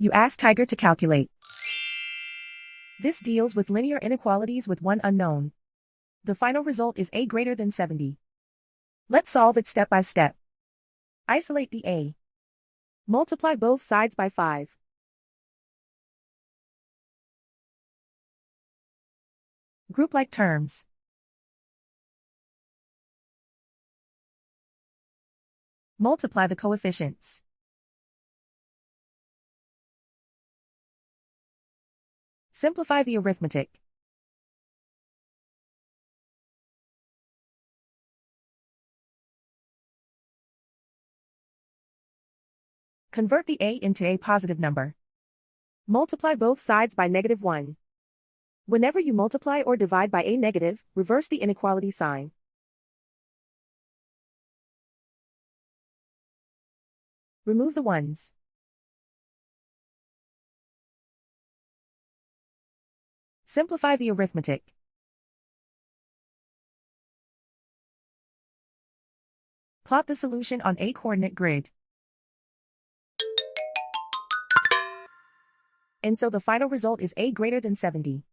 You ask Tiger to calculate. This deals with linear inequalities with one unknown. The final result is a greater than 70. Let's solve it step by step. Isolate the a. Multiply both sides by 5. Group like terms. Multiply the coefficients. Simplify the arithmetic. Convert the a into a positive number. Multiply both sides by -1. Whenever you multiply or divide by a negative, reverse the inequality sign. Remove the ones. Simplify the arithmetic. Plot the solution on a coordinate grid. And so the final result is a greater than 70.